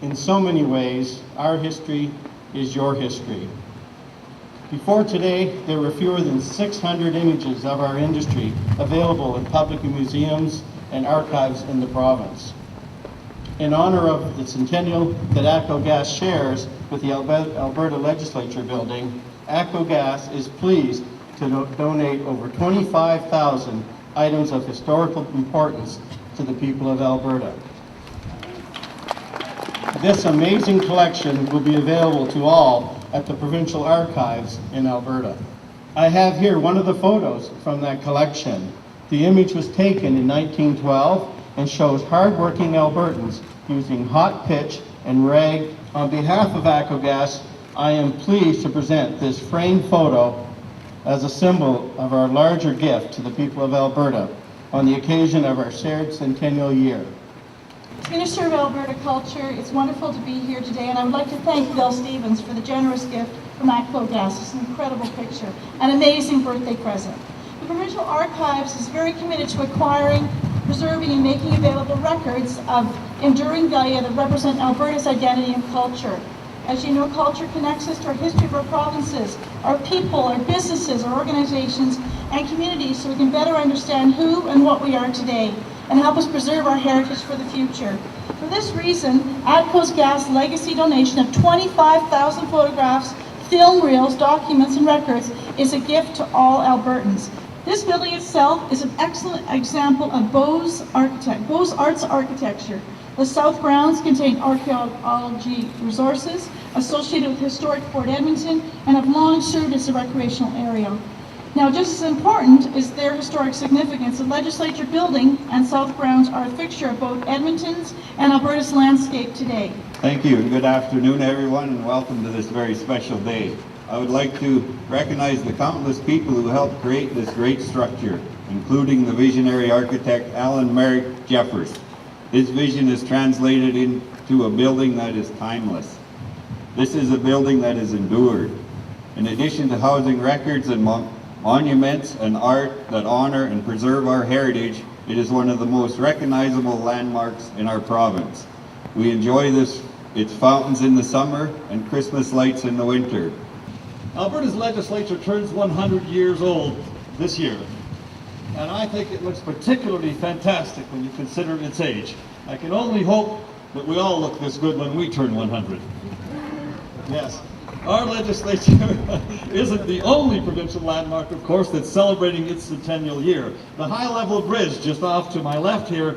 In so many ways, our history is your history. Before today, there were fewer than 600 images of our industry available in public museums and archives in the province. In honor of the centennial that ATCO Gas shares with the Alberta Legislature building, ATCO Gas is pleased to donate over 25,000 items of historical importance to the people of Alberta. This amazing collection will be available to all at the Provincial Archives in Alberta. I have here one of the photos from that collection. The image was taken in 1912 and shows hard-working Albertans using hot pitch and rag. On behalf of ATCO Gas, I am pleased to present this framed photo as a symbol of our larger gift to the people of Alberta on the occasion of our shared centennial year. Minister of Alberta Culture, it's wonderful to be here today, and I would like to thank Bill Stevens for the generous gift from ATCO Gas. It's an incredible picture, an amazing birthday present. The Provincial Archives is very committed to acquiring, preserving, and making available records of enduring value that represent Alberta's identity and culture. As you know, culture connects us to our history of our provinces, our people, our businesses, our organizations, and communities, so we can better understand who and what we are today, and help us preserve our heritage for the future. For this reason, ATCO Gas legacy donation of 25,000 photographs, film reels, documents, and records is a gift to all Albertans. This building itself is an excellent example of Beaux-Arts architecture. The south grounds contain archaeology resources associated with historic Fort Edmonton and have long served as a recreational area. Now, just as important is their historic significance, the Legislature building and south grounds are a fixture of both Edmonton's and Alberta's landscape today. Thank you, and good afternoon, everyone, and welcome to this very special day. I would like to recognize the countless people who helped create this great structure, including the visionary architect Alan Merrick Jeffers. His vision is translated into a building that is timeless. This is a building that is endured. In addition to housing records and monuments and art that honor and preserve our heritage, it is one of the most recognizable landmarks in our province. We enjoy its fountains in the summer and Christmas lights in the winter. Alberta's legislature turns 100 years old this year, and I think it looks particularly fantastic when you consider its age. I can only hope that we all look this good when we turn 100. Yes. Our legislature isn't the only provincial landmark, of course, that's celebrating its centennial year. The high-level bridge just off to my left here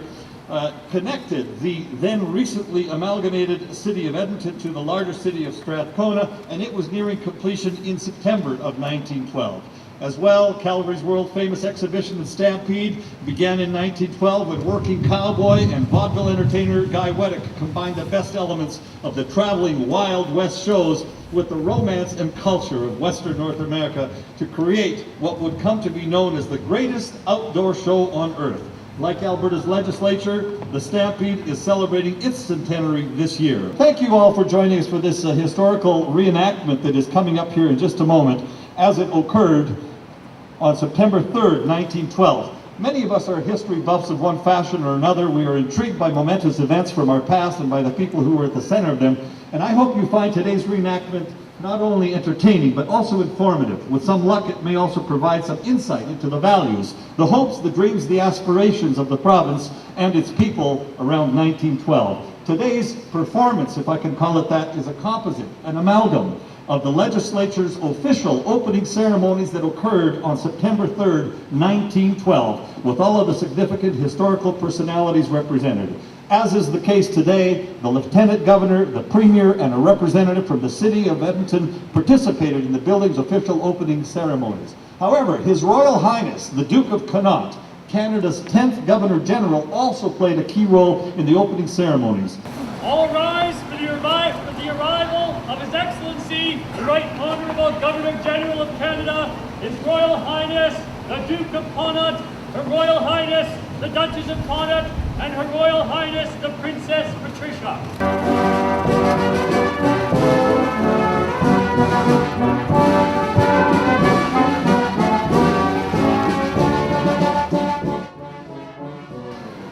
connected the then recently amalgamated city of Edmonton to the larger city of Strathcona, and it was nearing completion in September of 1912. As well, Calgary's world-famous exhibition, The Stampede, began in 1912 when working cowboy and vaudeville entertainer Guy Weddick combined the best elements of the traveling Wild West shows with the romance and culture of Western North America to create what would come to be known as the greatest outdoor show on earth. Like Alberta's legislature, the Stampede is celebrating its centenary this year. Thank you all for joining us for this historical reenactment that is coming up here in just a moment, as it occurred on September 3rd, 1912. Many of us are history buffs of one fashion or another. We are intrigued by momentous events from our past and by the people who were at the center of them. And I hope you find today's reenactment not only entertaining, but also informative. With some luck, it may also provide some insight into the values, the hopes, the dreams, the aspirations of the province and its people around 1912. Today's performance, if I can call it that, is a composite, an amalgam of the legislature's official opening ceremonies that occurred on September 3rd, 1912, with all of the significant historical personalities represented. As is the case today, the Lieutenant Governor, the Premier, and a representative from the City of Edmonton participated in the building's official opening ceremonies. However, His Royal Highness, the Duke of Connaught, Canada's 10th Governor-General, also played a key role in the opening ceremonies. All rise for the arrival of His Excellency, the Right Honourable Governor-General of Canada, His Royal Highness, the Duke of Connaught, Her Royal Highness, the Duchess of Connaught, and Her Royal Highness, the Princess Patricia.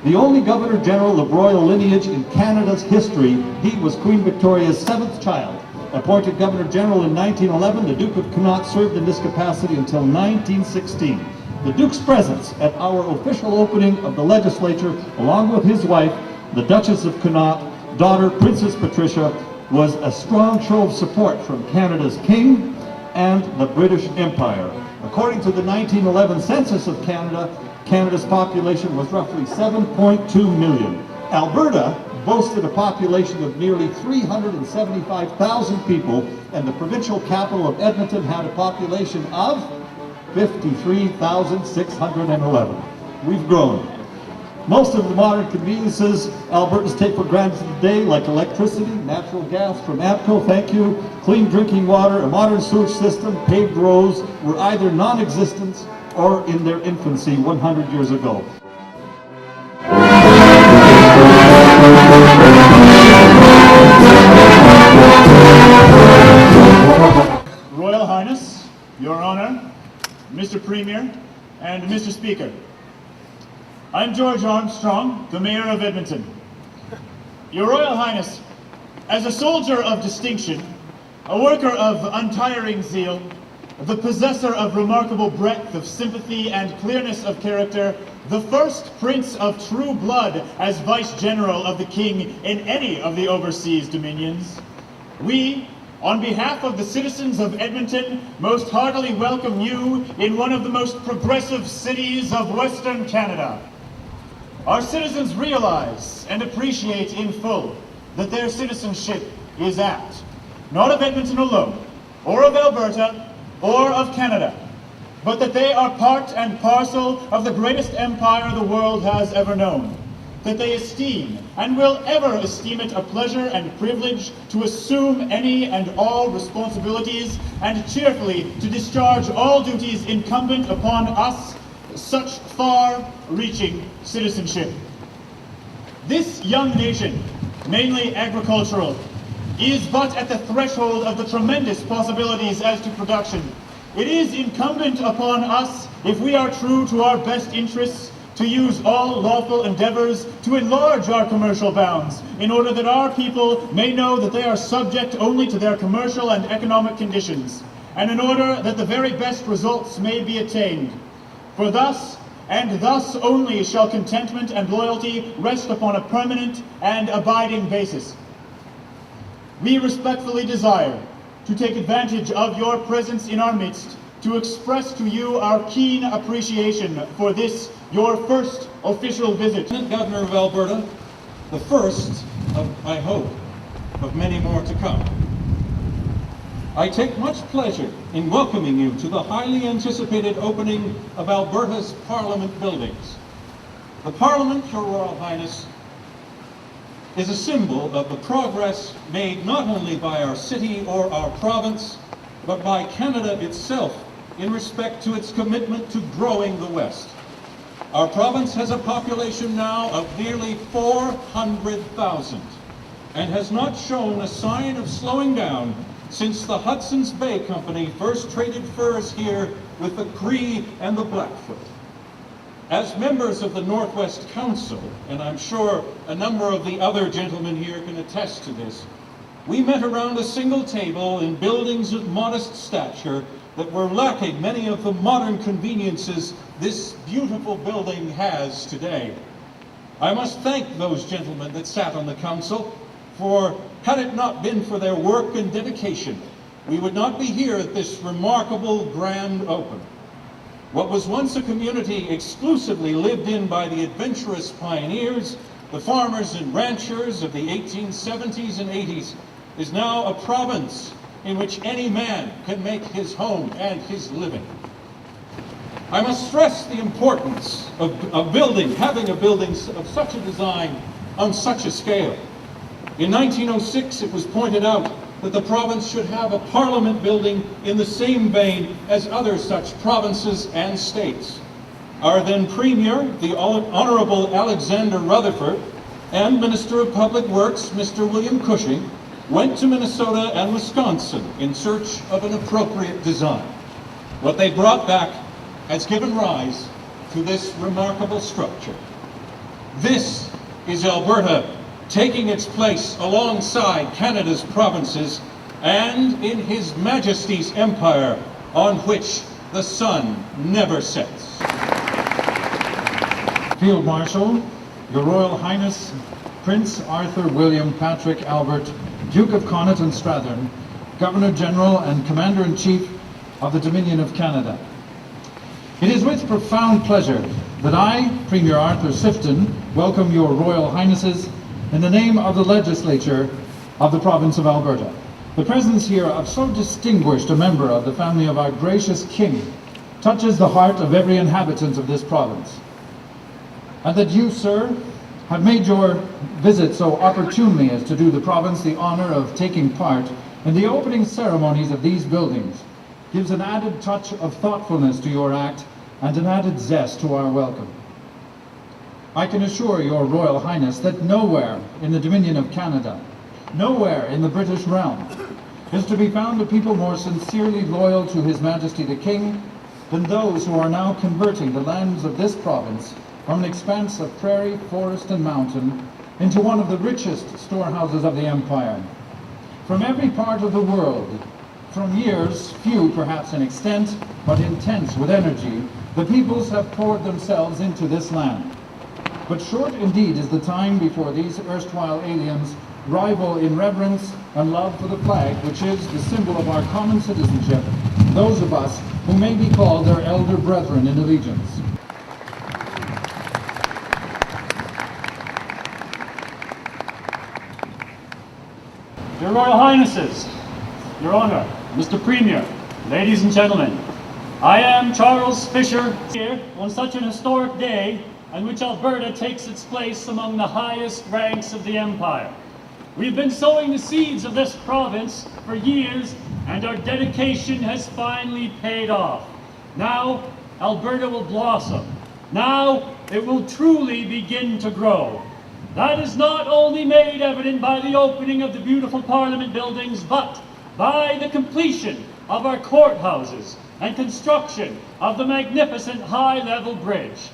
The only Governor General of royal lineage in Canada's history, he was Queen Victoria's 7th child. Appointed Governor General in 1911, the Duke of Connaught served in this capacity until 1916. The Duke's presence at our official opening of the legislature, along with his wife, the Duchess of Connaught, daughter Princess Patricia, was a strong show of support from Canada's King and the British Empire. According to the 1911 census of Canada, Canada's population was roughly 7.2 million. Alberta boasted a population of nearly 375,000 people, and the provincial capital of Edmonton had a population of 53,611. We've grown. Most of the modern conveniences Albertans take for granted today, like electricity, natural gas from APCO, thank you, clean drinking water, a modern sewage system, paved roads, were either non-existent or in their infancy 100 years ago. Royal Highness, Your Honor, Mr. Premier, and Mr. Speaker. I'm George Armstrong, the Mayor of Edmonton. Your Royal Highness, as a soldier of distinction, a worker of untiring zeal, the possessor of remarkable breadth of sympathy and clearness of character, the first prince of true blood as Vice General of the King in any of the overseas dominions, we, on behalf of the citizens of Edmonton, most heartily welcome you in one of the most progressive cities of Western Canada. Our citizens realize and appreciate in full that their citizenship is apt, not of Edmonton alone, or of Alberta, or of Canada, but that they are part and parcel of the greatest empire the world has ever known, that they esteem and will ever esteem it a pleasure and privilege to assume any and all responsibilities and cheerfully to discharge all duties incumbent upon us, such far-reaching citizenship. This young nation, mainly agricultural, is but at the threshold of the tremendous possibilities as to production. It is incumbent upon us, if we are true to our best interests, to use all lawful endeavors to enlarge our commercial bounds, in order that our people may know that they are subject only to their commercial and economic conditions, and in order that the very best results may be attained. For thus, and thus only, shall contentment and loyalty rest upon a permanent and abiding basis. We respectfully desire to take advantage of your presence in our midst to express to you our keen appreciation for this, your first official visit. Governor of Alberta, the first of, I hope, of many more to come. I take much pleasure in welcoming you to the highly anticipated opening of Alberta's Parliament buildings. The Parliament, Your Royal Highness, is a symbol of the progress made not only by our city or our province, but by Canada itself in respect to its commitment to growing the West. Our province has a population now of nearly 400,000 and has not shown a sign of slowing down since the Hudson's Bay Company first traded furs here with the Cree and the Blackfoot. As members of the Northwest Council, and I'm sure a number of the other gentlemen here can attest to this, we met around a single table in buildings of modest stature that were lacking many of the modern conveniences this beautiful building has today. I must thank those gentlemen that sat on the council, for had it not been for their work and dedication, we would not be here at this remarkable grand open. What was once a community exclusively lived in by the adventurous pioneers, the farmers and ranchers of the 1870s and 80s, is now a province in which any man can make his home and his living. I must stress the importance of having a building of such a design on such a scale. In 1906, it was pointed out that the province should have a parliament building in the same vein as other such provinces and states. Our then Premier, the Honorable Alexander Rutherford, and Minister of Public Works, Mr. William Cushing, went to Minnesota and Wisconsin in search of an appropriate design. What they brought back has given rise to this remarkable structure. This is Alberta, taking its place alongside Canada's provinces and in His Majesty's Empire, on which the sun never sets. Field Marshal, Your Royal Highness, Prince Arthur William Patrick Albert, Duke of Connaught and Strathern, Governor-General and Commander-in-Chief of the Dominion of Canada. It is with profound pleasure that I, Premier Arthur Sifton, welcome your Royal Highnesses in the name of the Legislature of the Province of Alberta. The presence here of so distinguished a member of the family of our gracious King touches the heart of every inhabitant of this province. And that you, sir, have made your visit so opportunely as to do the province the honor of taking part in the opening ceremonies of these buildings gives an added touch of thoughtfulness to your act and an added zest to our welcome. I can assure your Royal Highness that nowhere in the Dominion of Canada, nowhere in the British realm, is to be found a people more sincerely loyal to His Majesty the King than those who are now converting the lands of this province from an expanse of prairie, forest and mountain into one of the richest storehouses of the Empire. From every part of the world, from years, few perhaps in extent, but intense with energy, the peoples have poured themselves into this land. But short indeed is the time before these erstwhile aliens rival in reverence and love for the flag, which is the symbol of our common citizenship, those of us who may be called their elder brethren in allegiance. Your Royal Highnesses, Your Honour, Mr. Premier, ladies and gentlemen, I am Charles Fisher here on such an historic day on which Alberta takes its place among the highest ranks of the Empire. We've been sowing the seeds of this province for years, and our dedication has finally paid off. Now, Alberta will blossom. Now, it will truly begin to grow. That is not only made evident by the opening of the beautiful Parliament buildings, but by the completion of our courthouses and construction of the magnificent high-level bridge.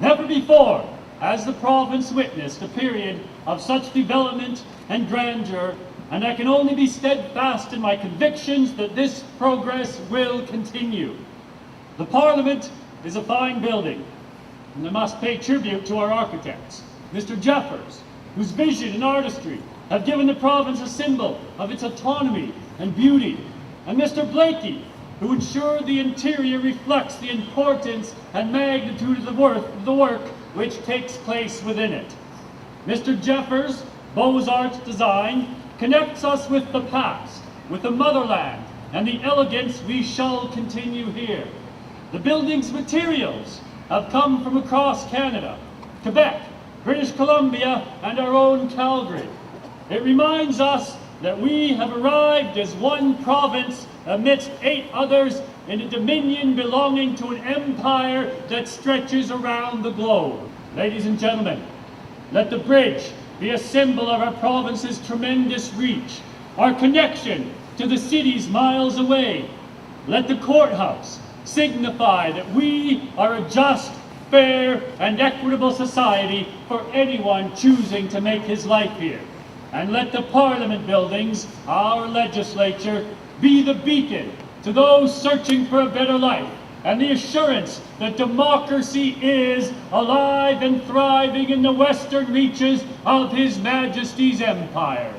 Never before has the province witnessed a period of such development and grandeur, and I can only be steadfast in my convictions that this progress will continue. The Parliament is a fine building, and I must pay tribute to our architects, Mr. Jeffers, whose vision and artistry have given the province a symbol of its autonomy and beauty, and Mr. Blakey, who ensured the interior reflects the importance and magnitude of the work which takes place within it. Mr. Jeffers' Beaux-Arts design connects us with the past, with the motherland, and the elegance we shall continue here. The building's materials have come from across Canada, Quebec, British Columbia, and our own Calgary. It reminds us that we have arrived as one province amidst 8 others in a dominion belonging to an empire that stretches around the globe. Ladies and gentlemen, let the bridge be a symbol of our province's tremendous reach, our connection to the cities miles away. Let the courthouse signify that we are a just, fair, and equitable society for anyone choosing to make his life here. And let the Parliament buildings, our legislature, be the beacon to those searching for a better life, and the assurance that democracy is alive and thriving in the western reaches of His Majesty's Empire.